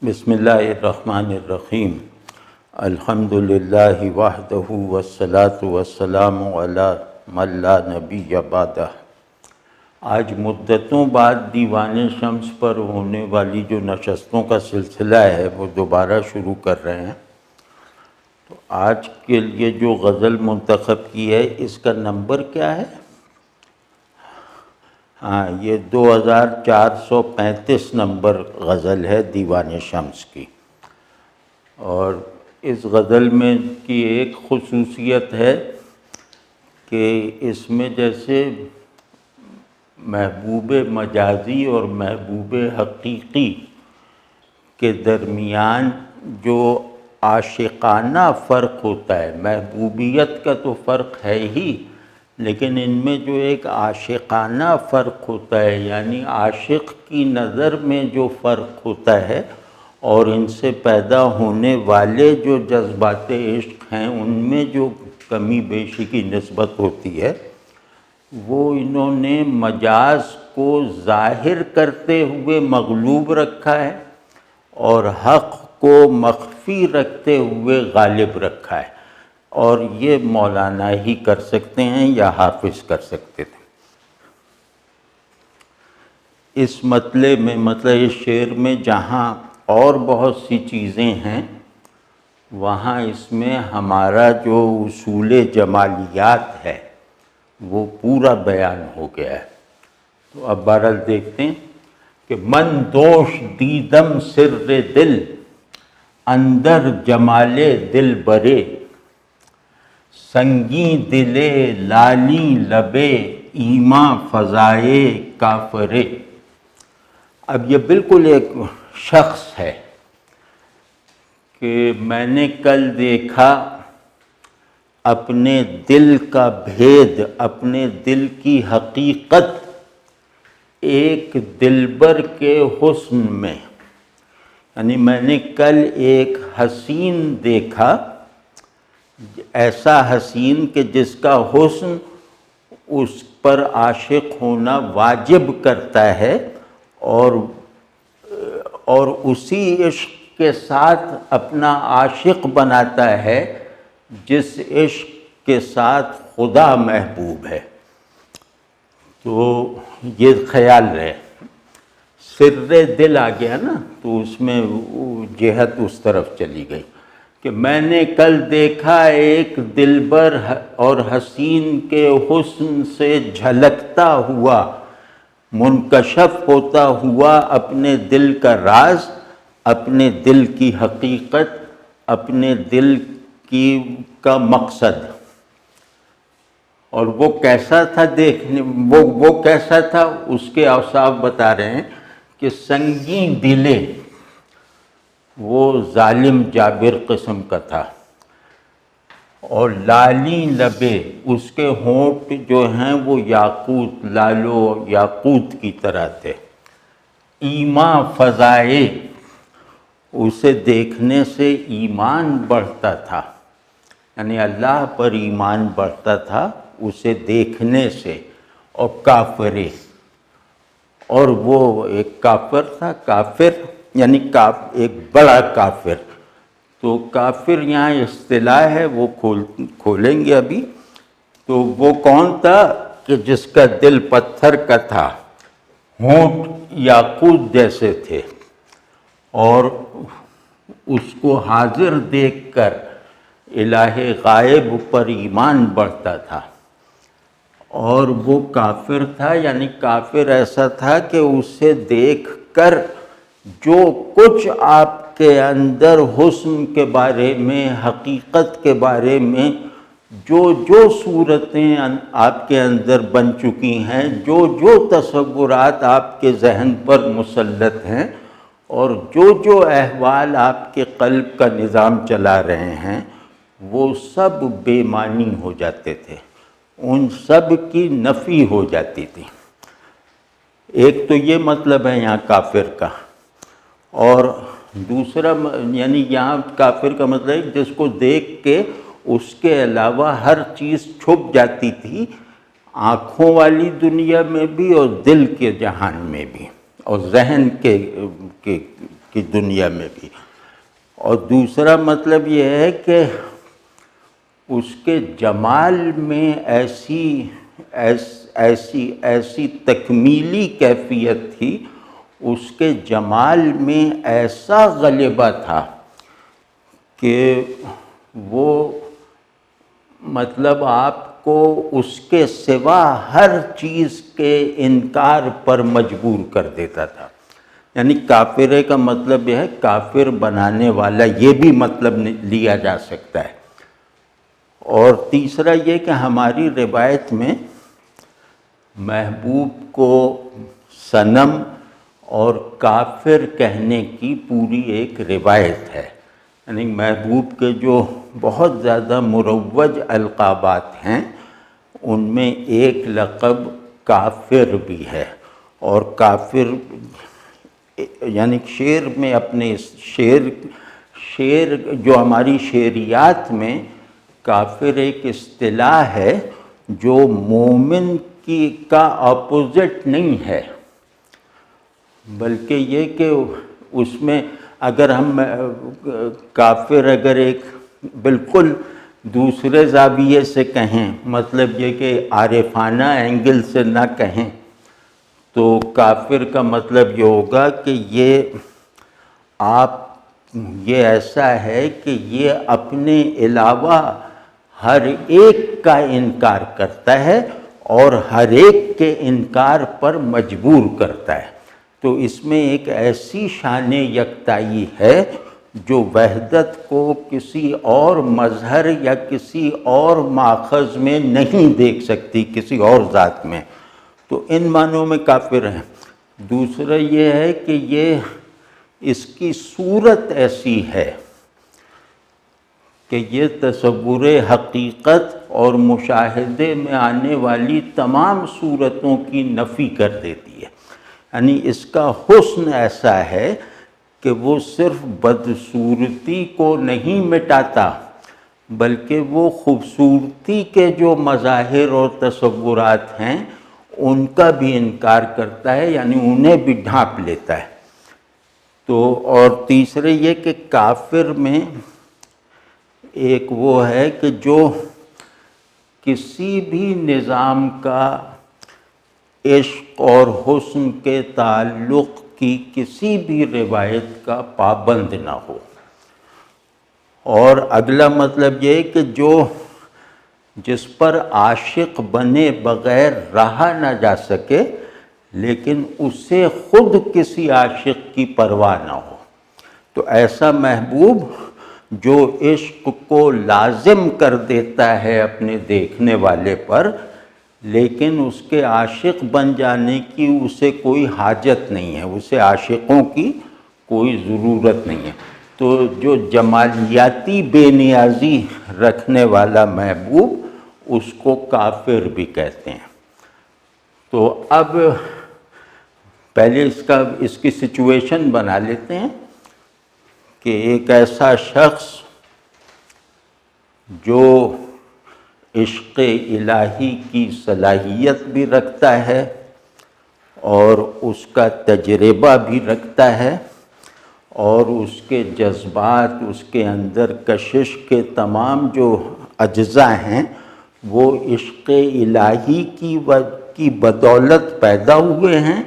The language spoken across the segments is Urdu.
بسم اللہ الرحمن الرحیم الحمد للہ وحدہ والصلاة والسلام علی من لا نبی بعدہ۔ آج مدتوں بعد دیوان شمس پر ہونے والی جو نشستوں کا سلسلہ ہے وہ دوبارہ شروع کر رہے ہیں۔ تو آج کے لیے جو غزل منتخب کی ہے اس کا نمبر کیا ہے؟ ہاں، یہ 2435 نمبر غزل ہے دیوان شمس کی۔ اور اس غزل میں کی ایک خصوصیت ہے کہ اس میں جیسے محبوب مجازی اور محبوب حقیقی کے درمیان جو عاشقانہ فرق ہوتا ہے، محبوبیت کا تو فرق ہے ہی، لیکن ان میں جو ایک عاشقانہ فرق ہوتا ہے، یعنی عاشق کی نظر میں جو فرق ہوتا ہے اور ان سے پیدا ہونے والے جو جذبات عشق ہیں ان میں جو کمی بیشی کی نسبت ہوتی ہے، وہ انہوں نے مجاز کو ظاہر کرتے ہوئے مغلوب رکھا ہے اور حق کو مخفی رکھتے ہوئے غالب رکھا ہے، اور یہ مولانا ہی کر سکتے ہیں یا حافظ کر سکتے تھے۔ اس مطلب اس شعر میں جہاں اور بہت سی چیزیں ہیں، وہاں اس میں ہمارا جو اصول جمالیات ہے وہ پورا بیان ہو گیا ہے۔ تو اب بہرحال دیکھتے ہیں کہ من دوش دیدم سر دل، اندر جمال دل برے، سنگیں دلے لالی لبے، ایماں فضائے کافرے۔ اب یہ بالکل ایک شخص ہے کہ میں نے کل دیکھا اپنے دل کا بھید، اپنے دل کی حقیقت ایک دلبر کے حسن میں، یعنی میں نے کل ایک حسین دیکھا، ایسا حسین کہ جس کا حسن اس پر عاشق ہونا واجب کرتا ہے، اور اسی عشق کے ساتھ اپنا عاشق بناتا ہے جس عشق کے ساتھ خدا محبوب ہے۔ تو یہ خیال رہے، سر دل آ گیا نا، تو اس میں جہت اس طرف چلی گئی کہ میں نے کل دیکھا ایک دلبر اور حسین کے حسن سے جھلکتا ہوا، منکشف ہوتا ہوا اپنے دل کا راز، اپنے دل کی حقیقت، اپنے دل کا مقصد۔ اور وہ کیسا تھا دیکھنے، وہ کیسا تھا، اس کے اوصاف بتا رہے ہیں کہ سنگین دلے، وہ ظالم جابر قسم کا تھا، اور لالی لبے، اس کے ہونٹ جو ہیں وہ یاقوت، لالو یاقوت کی طرح تھے، ایماں فضائے، اسے دیکھنے سے ایمان بڑھتا تھا، یعنی اللہ پر ایمان بڑھتا تھا اسے دیکھنے سے، اور کافرے، اور وہ ایک کافر تھا، کافر یعنی ایک بڑا کافر۔ تو کافر یہاں اصطلاح ہے، وہ کھولیں گے ابھی۔ تو وہ کون تھا کہ جس کا دل پتھر کا تھا، ہونٹ یاقوت جیسے تھے، اور اس کو حاضر دیکھ کر الہ غائب پر ایمان بڑھتا تھا۔ اور وہ کافر تھا، یعنی کافر ایسا تھا کہ اسے دیکھ کر جو کچھ آپ کے اندر حسن کے بارے میں، حقیقت کے بارے میں جو صورتیں آپ کے اندر بن چکی ہیں، جو تصورات آپ کے ذہن پر مسلط ہیں، اور جو احوال آپ کے قلب کا نظام چلا رہے ہیں، وہ سب بے معنی ہو جاتے تھے، ان سب کی نفی ہو جاتی تھی۔ ایک تو یہ مطلب ہے یہاں کافر کا، اور دوسرا یعنی یہاں کافر کا مطلب ہے جس کو دیکھ کے اس کے علاوہ ہر چیز چھپ جاتی تھی، آنکھوں والی دنیا میں بھی اور دل کے جہان میں بھی، اور ذہن کے کی دنیا میں بھی، اور دوسرا مطلب یہ ہے کہ اس کے جمال میں ایسی تکمیلی کیفیت تھی، اس کے جمال میں ایسا غلبہ تھا کہ وہ مطلب آپ کو اس کے سوا ہر چیز کے انکار پر مجبور کر دیتا تھا۔ یعنی کافرے کا مطلب یہ ہے کافر بنانے والا، یہ بھی مطلب لیا جا سکتا ہے۔ اور تیسرا یہ کہ ہماری روایت میں محبوب کو صنم اور کافر کہنے کی پوری ایک روایت ہے۔ یعنی محبوب کے جو بہت زیادہ مروج القابات ہیں ان میں ایک لقب کافر بھی ہے، اور کافر یعنی شعر میں اپنے شعر جو ہماری شعریات میں کافر ایک اصطلاح ہے جو مومن کا اپوزٹ نہیں ہے، بلکہ یہ کہ اس میں اگر ہم کافر اگر ایک بالکل دوسرے زاویے سے کہیں، مطلب یہ کہ عارفانہ اینگل سے نہ کہیں، تو کافر کا مطلب یہ ہوگا کہ یہ ایسا ہے کہ یہ اپنے علاوہ ہر ایک کا انکار کرتا ہے اور ہر ایک کے انکار پر مجبور کرتا ہے۔ تو اس میں ایک ایسی شان یکتائی ہے جو وحدت کو کسی اور مظہر یا کسی اور ماخذ میں نہیں دیکھ سکتی، کسی اور ذات میں۔ تو ان معنوں میں کافر ہیں۔ دوسرا یہ ہے کہ اس کی صورت ایسی ہے کہ یہ تصور حقیقت اور مشاہدے میں آنے والی تمام صورتوں کی نفی کر دیتی ہے۔ یعنی اس کا حسن ایسا ہے کہ وہ صرف بدصورتی کو نہیں مٹاتا، بلکہ وہ خوبصورتی کے جو مظاہر اور تصورات ہیں ان کا بھی انکار کرتا ہے، یعنی انہیں بھی ڈھانپ لیتا ہے۔ تو اور تیسرے یہ کہ کافر میں ایک وہ ہے کہ جو کسی بھی نظام کا عشق اور حسن کے تعلق کی کسی بھی روایت کا پابند نہ ہو۔ اور اگلا مطلب یہ کہ جس پر عاشق بنے بغیر رہا نہ جا سکے، لیکن اسے خود کسی عاشق کی پرواہ نہ ہو۔ تو ایسا محبوب جو عشق کو لازم کر دیتا ہے اپنے دیکھنے والے پر، لیکن اس کے عاشق بن جانے کی اسے کوئی حاجت نہیں ہے، اسے عاشقوں کی کوئی ضرورت نہیں ہے۔ تو جو جمالیاتی بے نیازی رکھنے والا محبوب، اس کو کافر بھی کہتے ہیں۔ تو اب پہلے اس کی سچویشن بنا لیتے ہیں کہ ایک ایسا شخص جو عشق الہی کی صلاحیت بھی رکھتا ہے اور اس کا تجربہ بھی رکھتا ہے، اور اس کے جذبات، اس کے اندر کشش کے تمام جو اجزاء ہیں وہ عشق الہی کی بدولت پیدا ہوئے ہیں،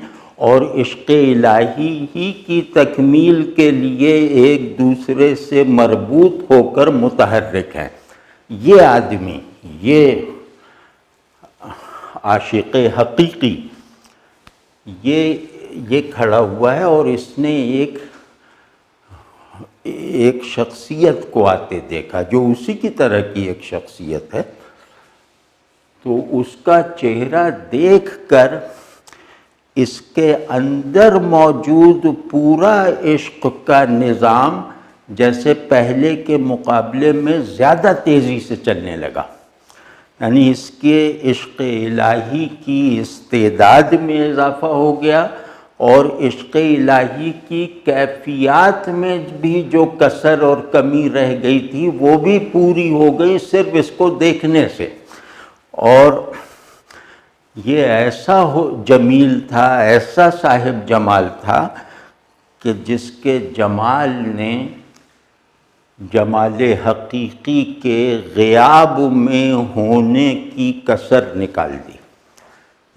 اور عشق الہی ہی کی تکمیل کے لیے ایک دوسرے سے مربوط ہو کر متحرک ہیں۔ یہ آدمی، یہ عاشق حقیقی، یہ کھڑا ہوا ہے اور اس نے ایک شخصیت کو آتے دیکھا جو اسی کی طرح کی ایک شخصیت ہے۔ تو اس کا چہرہ دیکھ کر اس کے اندر موجود پورا عشق کا نظام جیسے پہلے کے مقابلے میں زیادہ تیزی سے چلنے لگا۔ یعنی اس کے عشق الہی کی استعداد میں اضافہ ہو گیا، اور عشق الہی کی کیفیات میں بھی جو کسر اور کمی رہ گئی تھی وہ بھی پوری ہو گئی صرف اس کو دیکھنے سے۔ اور یہ ایسا جمیل تھا، ایسا صاحب جمال تھا کہ جس کے جمال نے جمال حقیقی کے غیاب میں ہونے کی کسر نکال دی.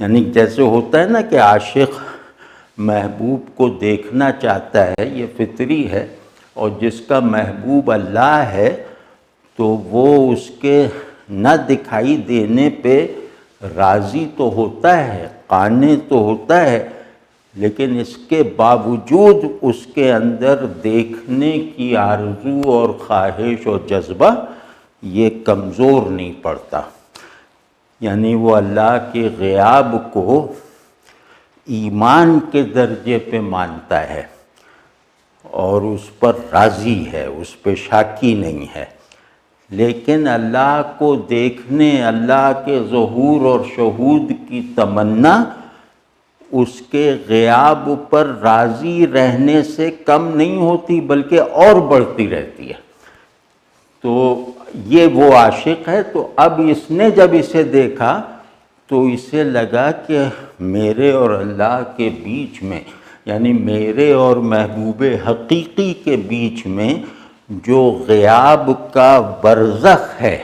یعنی جیسے ہوتا ہے نا کہ عاشق محبوب کو دیکھنا چاہتا ہے، یہ فطری ہے، اور جس کا محبوب اللہ ہے تو وہ اس کے نہ دکھائی دینے پہ راضی تو ہوتا ہے، قانع تو ہوتا ہے، لیکن اس کے باوجود اس کے اندر دیکھنے کی آرزو اور خواہش اور جذبہ یہ کمزور نہیں پڑتا. یعنی وہ اللہ کے غیاب کو ایمان کے درجے پہ مانتا ہے اور اس پر راضی ہے، اس پہ شاکی نہیں ہے. لیکن اللہ کو دیکھنے، اللہ کے ظہور اور شہود کی تمنا اس کے غیاب پر راضی رہنے سے کم نہیں ہوتی بلکہ اور بڑھتی رہتی ہے. تو یہ وہ عاشق ہے. تو اب اس نے جب اسے دیکھا تو اسے لگا کہ میرے اور اللہ کے بیچ میں، یعنی میرے اور محبوب حقیقی کے بیچ میں جو غیاب کا برزخ ہے،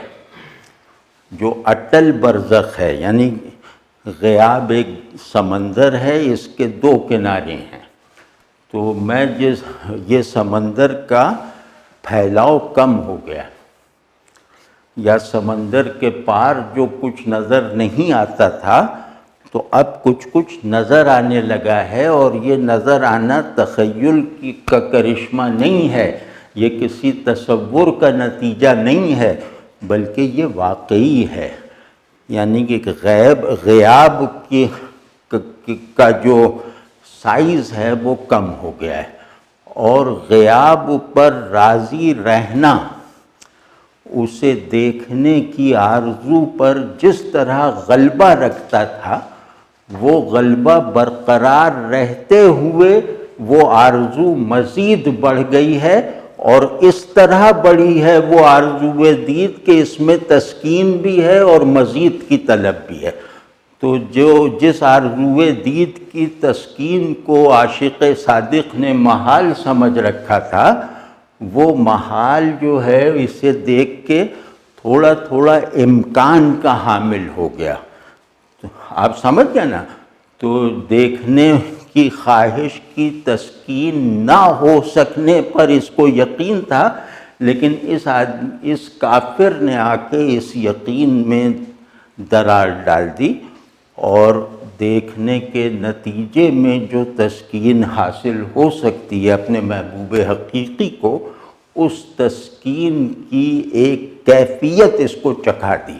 جو اٹل برزخ ہے، یعنی غیاب ایک سمندر ہے، اس کے دو کنارے ہیں. تو میں یہ سمندر کا پھیلاؤ کم ہو گیا، یا سمندر کے پار جو کچھ نظر نہیں آتا تھا تو اب کچھ نظر آنے لگا ہے. اور یہ نظر آنا تخیل کا کرشمہ نہیں ہے، یہ کسی تصور کا نتیجہ نہیں ہے، بلکہ یہ واقعی ہے. یعنی کہ غیاب کا جو سائز ہے وہ کم ہو گیا ہے، اور غیاب پر راضی رہنا، اسے دیکھنے کی آرزو پر جس طرح غلبہ رکھتا تھا، وہ غلبہ برقرار رہتے ہوئے وہ آرزو مزید بڑھ گئی ہے. اور اس طرح بڑھی ہے وہ آرزو دید کہ اس میں تسکین بھی ہے اور مزید کی طلب بھی ہے. تو جس آرزو دید کی تسکین کو عاشق صادق نے محال سمجھ رکھا تھا، وہ محال جو ہے اسے دیکھ کے تھوڑا تھوڑا امکان کا حامل ہو گیا. آپ سمجھ گئے نا؟ تو دیکھنے کی خواہش کی تسکین نہ ہو سکنے پر اس کو یقین تھا، لیکن اس کافر نے آ کے اس یقین میں درار ڈال دی، اور دیکھنے کے نتیجے میں جو تسکین حاصل ہو سکتی ہے اپنے محبوب حقیقی کو، اس تسکین کی ایک کیفیت اس کو چکھا دی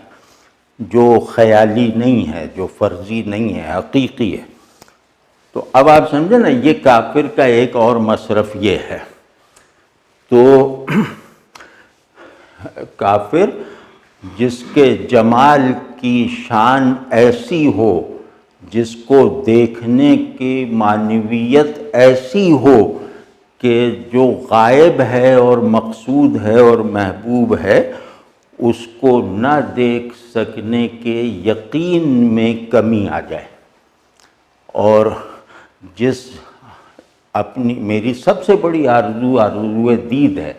جو خیالی نہیں ہے، جو فرضی نہیں ہے، حقیقی ہے. تو اب آپ سمجھیں نا، یہ کافر کا ایک اور مصرف یہ ہے. تو کافر جس کے جمال کی شان ایسی ہو، جس کو دیکھنے کی معنویت ایسی ہو کہ جو غائب ہے اور مقصود ہے اور محبوب ہے، اس کو نہ دیکھ سکنے کے یقین میں کمی آ جائے. اور میری سب سے بڑی آرزو دید ہے.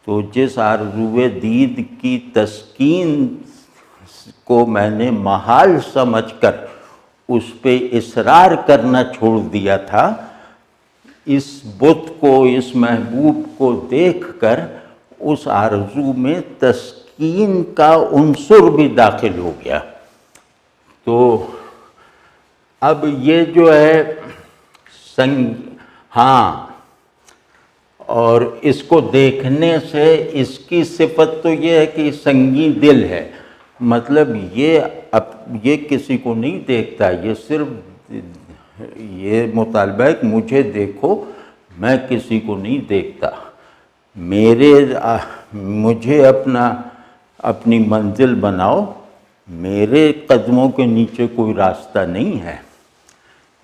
تو جس آرزو دید کی تسکین کو میں نے محال سمجھ کر اس پہ اصرار کرنا چھوڑ دیا تھا، اس بت کو، اس محبوب کو دیکھ کر اس آرزو میں تسکین کا عنصر بھی داخل ہو گیا. تو اب یہ جو ہے اور اس کو دیکھنے سے اس کی صفت تو یہ ہے کہ سنگی دل ہے. مطلب یہ کسی کو نہیں دیکھتا، یہ صرف یہ مطالبہ ہے کہ مجھے دیکھو، میں کسی کو نہیں دیکھتا. مجھے اپنی منزل بناؤ، میرے قدموں کے نیچے کوئی راستہ نہیں ہے.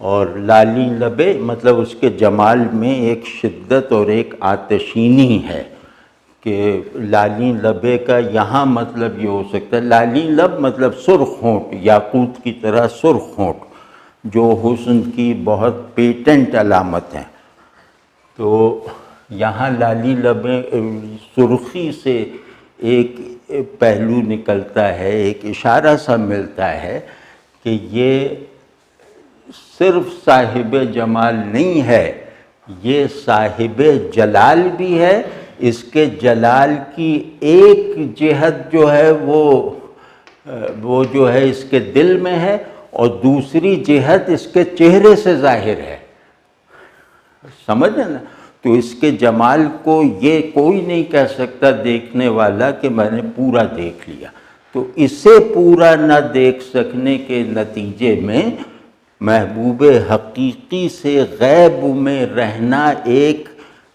اور لالی لبے، مطلب اس کے جمال میں ایک شدت اور ایک آتشینی ہے کہ لالی لبے کا یہاں مطلب یہ ہو سکتا ہے، لالی لب مطلب سرخ ہونٹ، یاقوت کی طرح سرخ ہونٹ، جو حسن کی بہت پیٹنٹ علامت ہیں. تو یہاں لالی لبیں سرخی سے ایک پہلو نکلتا ہے، ایک اشارہ سا ملتا ہے کہ یہ صرف صاحب جمال نہیں ہے، یہ صاحب جلال بھی ہے۔ اس کے جلال کی ایک جہت جو ہے وہ جو ہے اس کے دل میں ہے، اور دوسری جہت اس کے چہرے سے ظاہر ہے۔ سمجھیں نا؟ تو اس کے جمال کو یہ کوئی نہیں کہہ سکتا دیکھنے والا کہ میں نے پورا دیکھ لیا۔ تو اسے پورا نہ دیکھ سکنے کے نتیجے میں محبوب حقیقی سے غیب میں رہنا ایک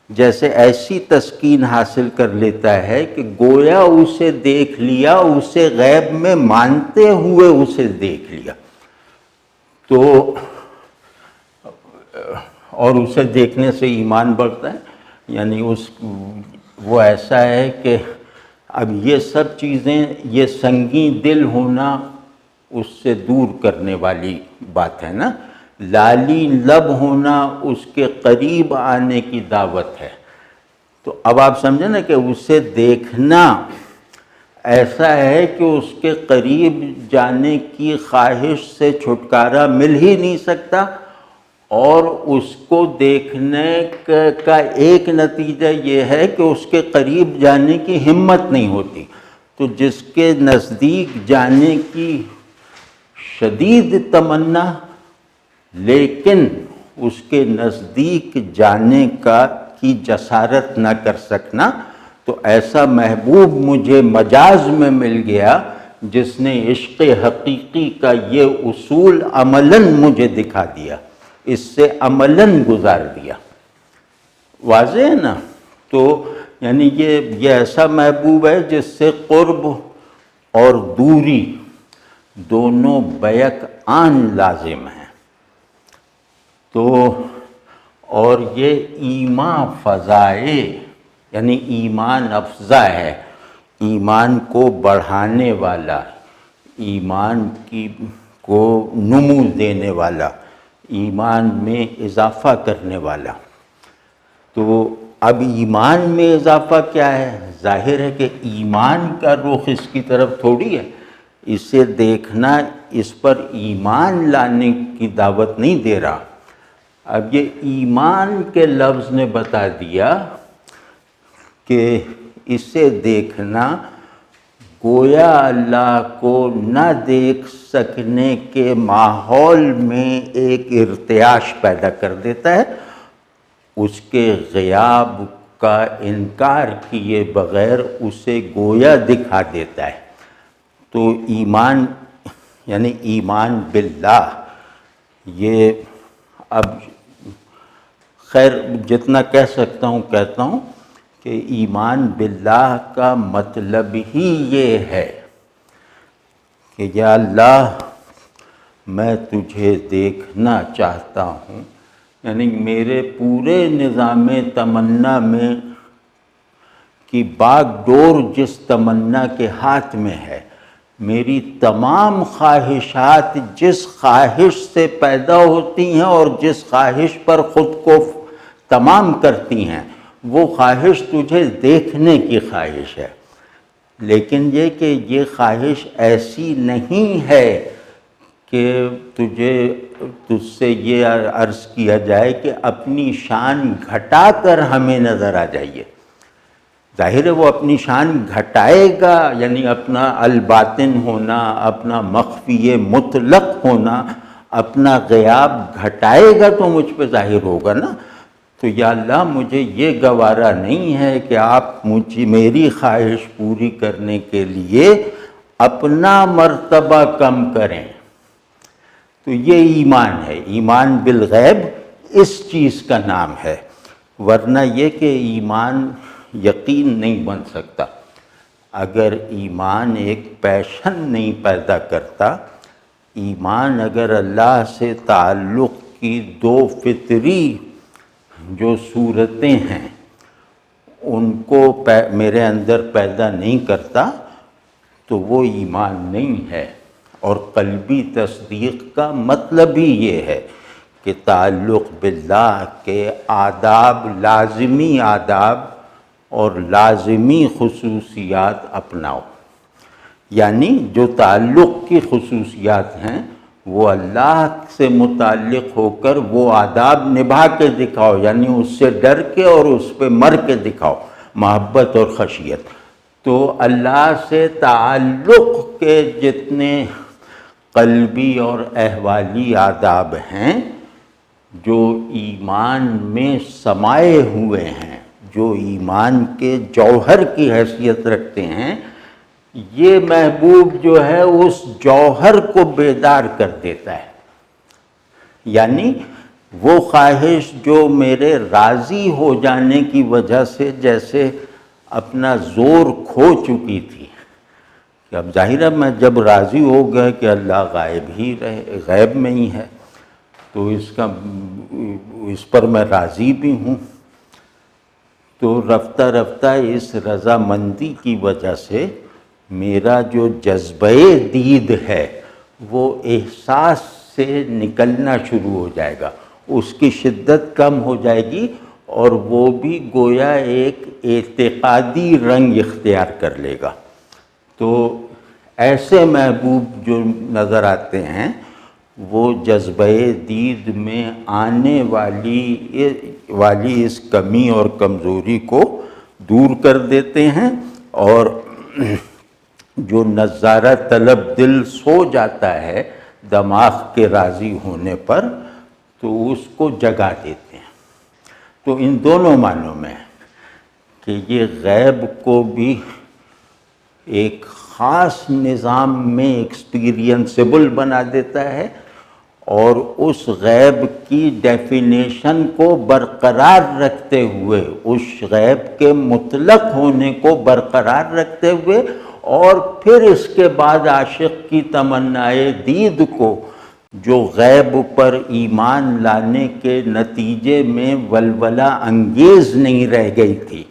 جیسے ایسی تسکین حاصل کر لیتا ہے کہ گویا اسے دیکھ لیا، اسے غیب میں مانتے ہوئے اسے دیکھ لیا۔ تو اور اسے دیکھنے سے ایمان بڑھتا ہے، یعنی وہ ایسا ہے کہ اب یہ سب چیزیں، یہ سنگین دل ہونا اس سے دور کرنے والی بات ہے نا، لالی لب ہونا اس کے قریب آنے کی دعوت ہے۔ تو اب آپ سمجھیں نا کہ اسے دیکھنا ایسا ہے کہ اس کے قریب جانے کی خواہش سے چھٹکارا مل ہی نہیں سکتا، اور اس کو دیکھنے کا ایک نتیجہ یہ ہے کہ اس کے قریب جانے کی ہمت نہیں ہوتی۔ تو جس کے نزدیک جانے کی شدید تمنا لیکن اس کے نزدیک جانے کی جسارت نہ کر سکنا، تو ایسا محبوب مجھے مجاز میں مل گیا جس نے عشق حقیقی کا یہ اصول عملاً مجھے دکھا دیا، اس سے عملاً گزار دیا۔ واضح ہے نا؟ تو یعنی یہ ایسا محبوب ہے جس سے قرب اور دوری دونوں بیک آن لازم ہیں۔ تو اور یہ ایمان فضائے، یعنی ایمان افزا ہے، ایمان کو بڑھانے والا، ایمان کو نمو دینے والا، ایمان میں اضافہ کرنے والا۔ تو اب ایمان میں اضافہ کیا ہے؟ ظاہر ہے کہ ایمان کا رخ اس کی طرف تھوڑی ہے، اسے دیکھنا اس پر ایمان لانے کی دعوت نہیں دے رہا۔ اب یہ ایمان کے لفظ نے بتا دیا کہ اسے دیکھنا گویا اللہ کو نہ دیکھ سکنے کے ماحول میں ایک ارتعاش پیدا کر دیتا ہے، اس کے غیاب کا انکار کیے بغیر اسے گویا دکھا دیتا ہے۔ تو ایمان یعنی ایمان باللہ، یہ اب خیر جتنا کہہ سکتا ہوں کہتا ہوں کہ ایمان باللہ کا مطلب ہی یہ ہے کہ یا اللہ میں تجھے دیکھنا چاہتا ہوں، یعنی میرے پورے نظام تمنا میں کی باغ ڈور جس تمنا کے ہاتھ میں ہے، میری تمام خواہشات جس خواہش سے پیدا ہوتی ہیں اور جس خواہش پر خود کو تمام کرتی ہیں، وہ خواہش تجھے دیکھنے کی خواہش ہے۔ لیکن یہ کہ یہ خواہش ایسی نہیں ہے کہ تجھ سے یہ عرض کیا جائے کہ اپنی شان گھٹا کر ہمیں نظر آ جائیے۔ ظاہر ہے وہ اپنی شان گھٹائے گا، یعنی اپنا الباطن ہونا، اپنا مخفی مطلق ہونا، اپنا غیاب گھٹائے گا تو مجھ پہ ظاہر ہوگا نا۔ تو یا اللہ مجھے یہ گوارا نہیں ہے کہ آپ میری خواہش پوری کرنے کے لیے اپنا مرتبہ کم کریں۔ تو یہ ایمان ہے، ایمان بالغیب اس چیز کا نام ہے، ورنہ یہ کہ ایمان یقین نہیں بن سکتا۔ اگر ایمان ایک پیشن نہیں پیدا کرتا، ایمان اگر اللہ سے تعلق کی دو فطری جو صورتیں ہیں ان کو میرے اندر پیدا نہیں کرتا تو وہ ایمان نہیں ہے۔ اور قلبی تصدیق کا مطلب ہی یہ ہے کہ تعلق باللہ کے آداب، لازمی آداب اور لازمی خصوصیات اپناؤ. یعنی جو تعلق کی خصوصیات ہیں وہ اللہ سے متعلق ہو کر وہ آداب نبھا کے دکھاؤ، یعنی اس سے ڈر کے اور اس پہ مر کے دکھاؤ، محبت اور خشیت. تو اللہ سے تعلق کے جتنے قلبی اور احوالی آداب ہیں جو ایمان میں سمائے ہوئے ہیں، جو ایمان کے جوہر کی حیثیت رکھتے ہیں، یہ محبوب جو ہے اس جوہر کو بیدار کر دیتا ہے. یعنی وہ خواہش جو میرے راضی ہو جانے کی وجہ سے جیسے اپنا زور کھو چکی تھی، کہ اب ظاہر ہے میں جب راضی ہو گیا کہ اللہ غائب ہی رہے، غیب میں ہی ہے، تو اس پر میں راضی بھی ہوں. تو رفتہ رفتہ اس رضامندی کی وجہ سے میرا جو جذبہ دید ہے وہ احساس سے نکلنا شروع ہو جائے گا، اس کی شدت کم ہو جائے گی اور وہ بھی گویا ایک اعتقادی رنگ اختیار کر لے گا. تو ایسے محبوب جو نظر آتے ہیں وہ جذبہ دید میں آنے والی اس کمی اور کمزوری کو دور کر دیتے ہیں، اور جو نظارہ طلب دل سو جاتا ہے دماغ کے راضی ہونے پر تو اس کو جگا دیتے ہیں. تو ان دونوں معنوں میں کہ یہ غیب کو بھی ایک خاص نظام میں ایکسپیرینسیبل بنا دیتا ہے، اور اس غیب کی ڈیفینیشن کو برقرار رکھتے ہوئے، اس غیب کے مطلق ہونے کو برقرار رکھتے ہوئے، اور پھر اس کے بعد عاشق کی تمنائے دید کو جو غیب پر ایمان لانے کے نتیجے میں ولولہ انگیز نہیں رہ گئی تھی،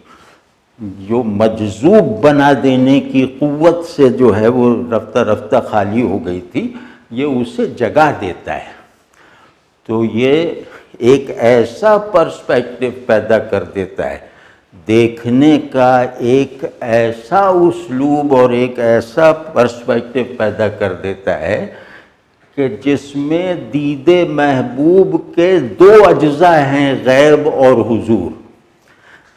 جو مجذوب بنا دینے کی قوت سے جو ہے وہ رفتہ رفتہ خالی ہو گئی تھی، یہ اسے جگا دیتا ہے. تو یہ ایک ایسا پرسپیکٹو پیدا کر دیتا ہے، دیکھنے کا ایک ایسا اسلوب اور ایک ایسا پرسپیکٹو پیدا کر دیتا ہے کہ جس میں دید محبوب کے دو اجزاء ہیں، غیب اور حضور.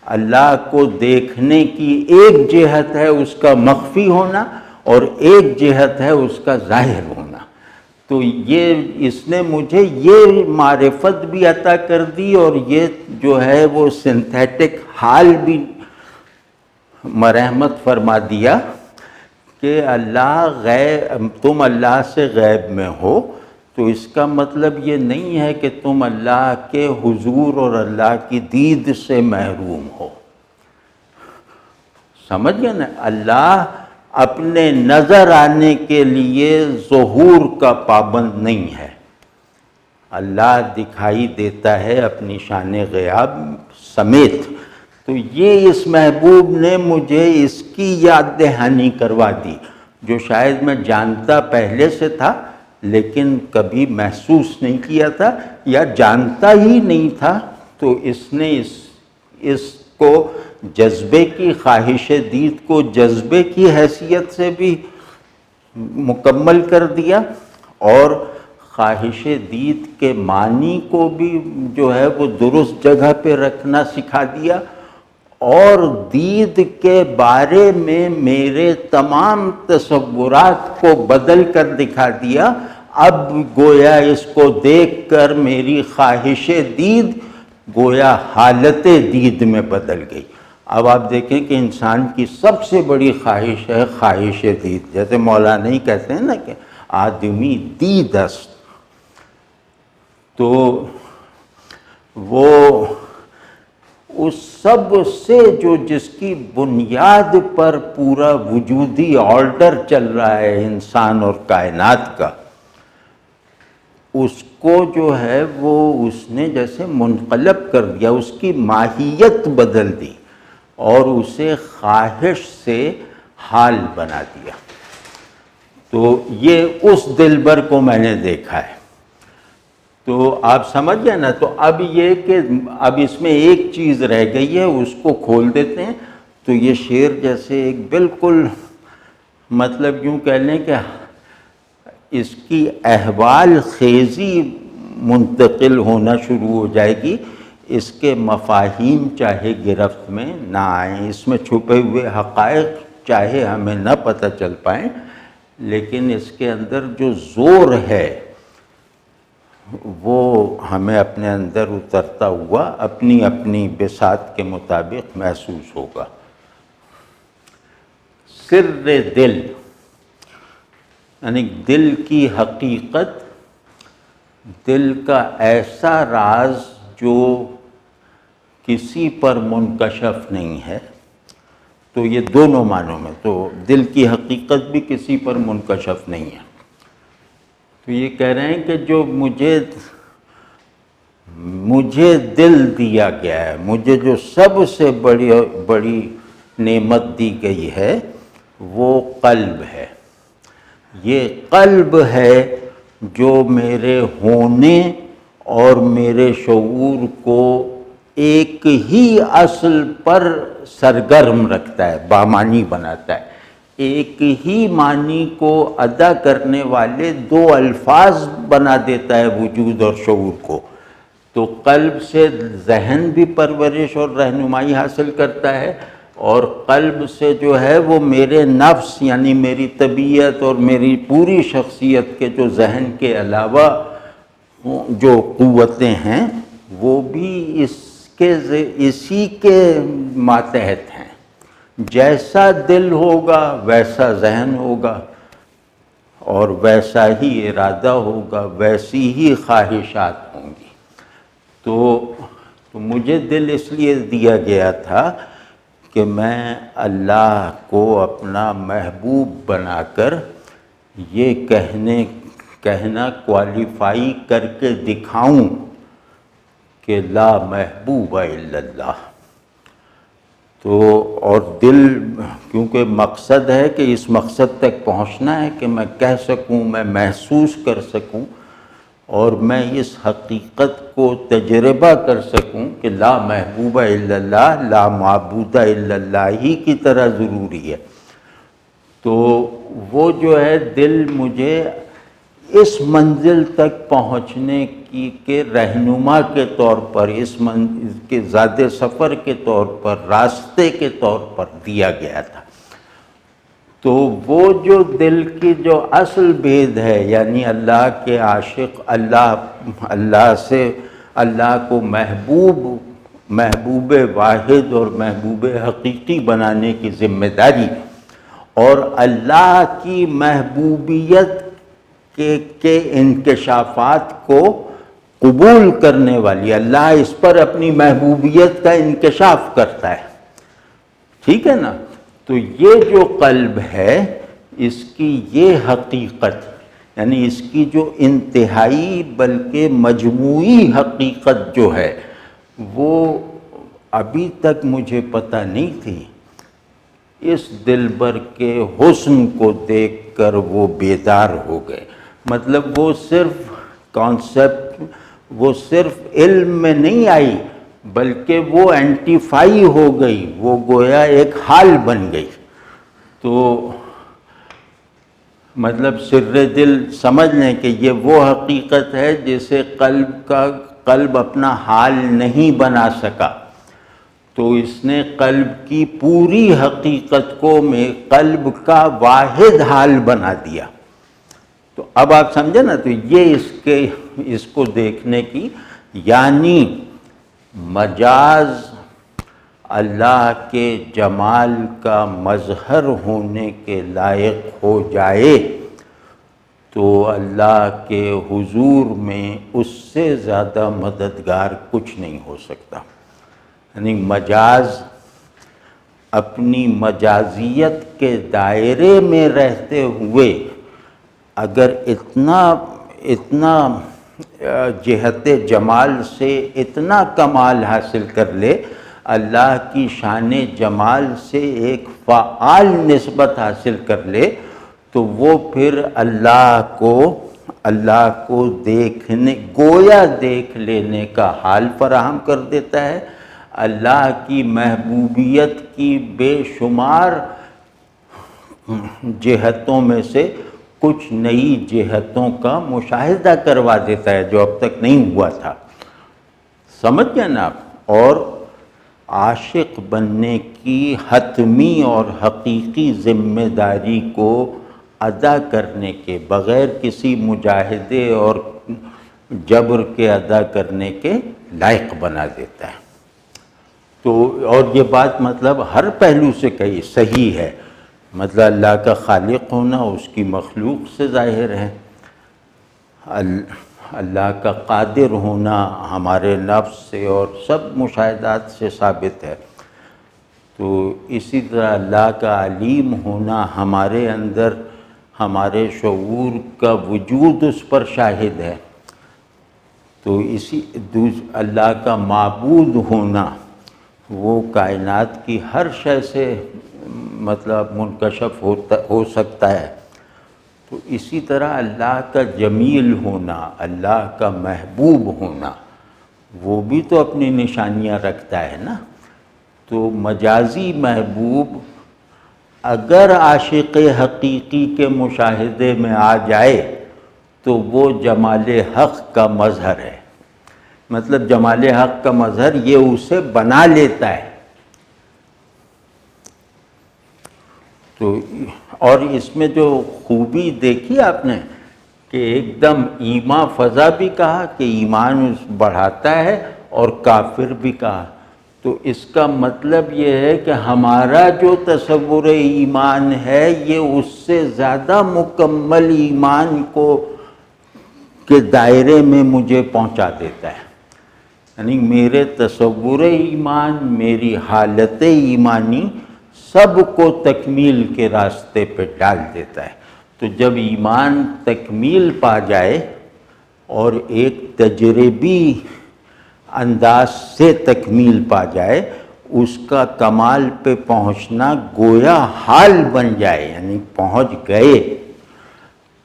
اللہ کو دیکھنے کی ایک جہت ہے اس کا مخفی ہونا اور ایک جہت ہے اس کا ظاہر ہونا. تو یہ اس نے مجھے یہ معرفت بھی عطا کر دی اور یہ جو ہے وہ سنتھیٹک حال بھی مرحمت فرما دیا کہ تم اللہ سے غیب میں ہو، تو اس کا مطلب یہ نہیں ہے کہ تم اللہ کے حضور اور اللہ کی دید سے محروم ہو. سمجھ گئے نا؟ اللہ اپنے نظر آنے کے لیے ظہور کا پابند نہیں ہے. اللہ دکھائی دیتا ہے اپنی شان غیاب سمیت. تو یہ اس محبوب نے مجھے اس کی یاد دہانی کروا دی جو شاید میں جانتا پہلے سے تھا لیکن کبھی محسوس نہیں کیا تھا یا جانتا ہی نہیں تھا. تو اس نے اس کو جذبے کی خواہش دید کو جذبے کی حیثیت سے بھی مکمل کر دیا اور خواہش دید کے معنی کو بھی جو ہے وہ درست جگہ پہ رکھنا سکھا دیا اور دید کے بارے میں میرے تمام تصورات کو بدل کر دکھا دیا. اب گویا اس کو دیکھ کر میری خواہش دید گویا حالت دید میں بدل گئی. اب آپ دیکھیں کہ انسان کی سب سے بڑی خواہش ہے خواہش دید. جیسے مولانا ہی کہتے ہیں نا کہ آدمی دید است. تو وہ اس سب سے جو جس کی بنیاد پر پورا وجودی آرڈر چل رہا ہے انسان اور کائنات کا، اس کو جو ہے وہ اس نے جیسے منقلب کر دیا، اس کی ماہیت بدل دی اور اسے خواہش سے حال بنا دیا. تو یہ اس دلبر کو میں نے دیکھا ہے. تو آپ سمجھ گئے نا. تو اب یہ کہ اب اس میں ایک چیز رہ گئی ہے، اس کو کھول دیتے ہیں. تو یہ شعر جیسے ایک بالکل مطلب یوں کہہ لیں کہ اس کی احوال خیزی منتقل ہونا شروع ہو جائے گی. اس کے مفاہیم چاہے گرفت میں نہ آئیں، اس میں چھپے ہوئے حقائق چاہے ہمیں نہ پتہ چل پائیں، لیکن اس کے اندر جو زور ہے وہ ہمیں اپنے اندر اترتا ہوا اپنی اپنی بساط کے مطابق محسوس ہوگا. سر دل یعنی دل کی حقیقت، دل کا ایسا راز جو کسی پر منکشف نہیں ہے. تو یہ دونوں معنوں میں، تو دل کی حقیقت بھی کسی پر منکشف نہیں ہے. تو یہ کہہ رہے ہیں کہ جو مجھے دل دیا گیا ہے، مجھے جو سب سے بڑی نعمت دی گئی ہے وہ قلب ہے. یہ قلب ہے جو میرے ہونے اور میرے شعور کو ایک ہی اصل پر سرگرم رکھتا ہے، بامانی بناتا ہے. ایک ہی معنی کو ادا کرنے والے دو الفاظ بنا دیتا ہے وجود اور شعور کو. تو قلب سے ذہن بھی پرورش اور رہنمائی حاصل کرتا ہے، اور قلب سے جو ہے وہ میرے نفس یعنی میری طبیعت اور میری پوری شخصیت کے جو ذہن کے علاوہ جو قوتیں ہیں وہ بھی اسی کے ماتحت ہیں. جیسا دل ہوگا ویسا ذہن ہوگا، اور ویسا ہی ارادہ ہوگا، ویسی ہی خواہشات ہوں گی. تو مجھے دل اس لیے دیا گیا تھا کہ میں اللہ کو اپنا محبوب بنا کر یہ کہنا کوالیفائی کر کے دکھاؤں کہ لا محبوب الا اللہ. تو اور دل کیونکہ مقصد ہے کہ اس مقصد تک پہنچنا ہے کہ میں کہہ سکوں، میں محسوس کر سکوں، اور میں اس حقیقت کو تجربہ کر سکوں کہ لا محبوب الا اللہ، لا معبود الا اللہ ہی کی طرح ضروری ہے. تو وہ جو ہے دل مجھے اس منزل تک پہنچنے کے رہنما کے طور پر، اس کے زاد سفر کے طور پر، راستے کے طور پر دیا گیا تھا. تو وہ جو دل کی جو اصل بھید ہے، یعنی اللہ کے عاشق، اللہ کو محبوب واحد اور محبوب حقیقی بنانے کی ذمہ داری، اور اللہ کی محبوبیت کے انکشافات کو قبول کرنے والی، اللہ اس پر اپنی محبوبیت کا انکشاف کرتا ہے. ٹھیک ہے نا؟ تو یہ جو قلب ہے، اس کی یہ حقیقت، یعنی اس کی جو انتہائی بلکہ مجموعی حقیقت جو ہے وہ ابھی تک مجھے پتہ نہیں تھی. اس دلبر کے حسن کو دیکھ کر وہ بیدار ہو گئے. مطلب وہ صرف کانسیپٹ، وہ صرف علم میں نہیں آئی، بلکہ وہ اینٹیفائی ہو گئی، وہ گویا ایک حال بن گئی. تو مطلب سر دل سمجھ لیں کہ یہ وہ حقیقت ہے جسے قلب اپنا حال نہیں بنا سکا. تو اس نے قلب کی پوری حقیقت کو میں قلب کا واحد حال بنا دیا. تو اب آپ سمجھے نا؟ تو یہ اس کو دیکھنے کی، یعنی مجاز اللہ کے جمال کا مظہر ہونے کے لائق ہو جائے تو اللہ کے حضور میں اس سے زیادہ مددگار کچھ نہیں ہو سکتا. یعنی مجاز اپنی مجازیت کے دائرے میں رہتے ہوئے اگر اتنا جہت جمال سے اتنا کمال حاصل کر لے، اللہ کی شان جمال سے ایک فعال نسبت حاصل کر لے، تو وہ پھر اللہ کو اللہ کو دیکھنے، گویا دیکھ لینے کا حال فراہم کر دیتا ہے، اللہ کی محبوبیت کی بے شمار جہتوں میں سے کچھ نئی جہتوں کا مشاہدہ کروا دیتا ہے جو اب تک نہیں ہوا تھا۔ سمجھ گئے نا آپ؟ اور عاشق بننے کی حتمی اور حقیقی ذمہ داری کو ادا کرنے کے بغیر کسی مجاہدے اور جبر کے ادا کرنے کے لائق بنا دیتا ہے۔ تو اور یہ بات مطلب ہر پہلو سے کہی صحیح ہے، مطلب اللہ کا خالق ہونا اس کی مخلوق سے ظاہر ہے، اللہ کا قادر ہونا ہمارے نفس سے اور سب مشاہدات سے ثابت ہے۔ تو اسی طرح اللہ کا علیم ہونا ہمارے اندر ہمارے شعور کا وجود اس پر شاہد ہے۔ تو اللہ کا معبود ہونا وہ کائنات کی ہر شے سے مطلب منکشف ہو سکتا ہے۔ تو اسی طرح اللہ کا جمیل ہونا، اللہ کا محبوب ہونا، وہ بھی تو اپنی نشانیاں رکھتا ہے نا۔ تو مجازی محبوب اگر عاشق حقیقی کے مشاہدے میں آ جائے تو وہ جمال حق کا مظہر ہے، مطلب جمال حق کا مظہر یہ اسے بنا لیتا ہے۔ تو اور اس میں جو خوبی دیکھی آپ نے کہ ایک دم ایمان فضا بھی کہا کہ ایمان بڑھاتا ہے اور کافر بھی کہا، تو اس کا مطلب یہ ہے کہ ہمارا جو تصور ایمان ہے یہ اس سے زیادہ مکمل ایمان کے دائرے میں مجھے پہنچا دیتا ہے، یعنی میرے تصور ایمان، میری حالت ایمانی سب کو تکمیل کے راستے پہ ڈال دیتا ہے۔ تو جب ایمان تکمیل پا جائے اور ایک تجربی انداز سے تکمیل پا جائے، اس کا کمال پہ پہنچنا گویا حال بن جائے، یعنی پہنچ گئے،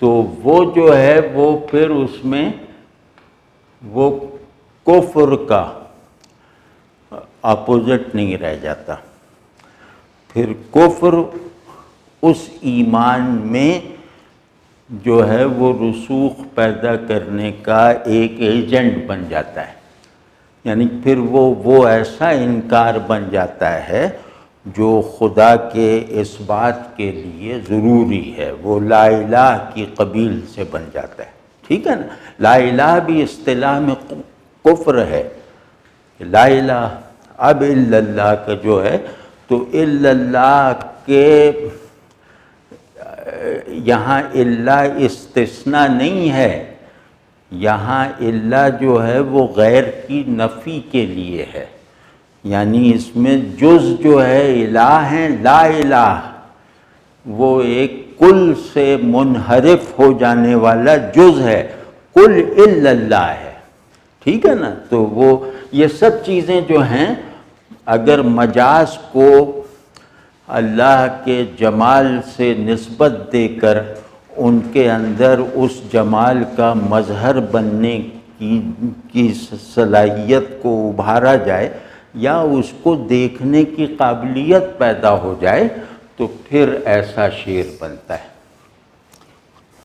تو وہ جو ہے وہ پھر اس میں وہ کفر کا اپوزٹ نہیں رہ جاتا، پھر کفر اس ایمان میں جو ہے وہ رسوخ پیدا کرنے کا ایک ایجنٹ بن جاتا ہے، یعنی پھر وہ ایسا انکار بن جاتا ہے جو خدا کے اس بات کے لیے ضروری ہے، وہ لا الہ کی قبیل سے بن جاتا ہے۔ ٹھیک ہے نا؟ لا الہ بھی اصطلاح میں کفر ہے، لا الہ اب الا اللہ کا جو ہے، تو الا اللہ کے یہاں الا استثناء نہیں ہے، یہاں الا جو ہے وہ غیر کی نفی کے لیے ہے، یعنی اس میں جز جو ہے الہ ہیں، لا الہ وہ ایک کل سے منحرف ہو جانے والا جز ہے، کل الا اللہ ہے۔ ٹھیک ہے نا؟ تو وہ یہ سب چیزیں جو ہیں اگر مجاز کو اللہ کے جمال سے نسبت دے کر ان کے اندر اس جمال کا مظہر بننے کی صلاحیت کو ابھارا جائے یا اس کو دیکھنے کی قابلیت پیدا ہو جائے تو پھر ایسا شعر بنتا ہے۔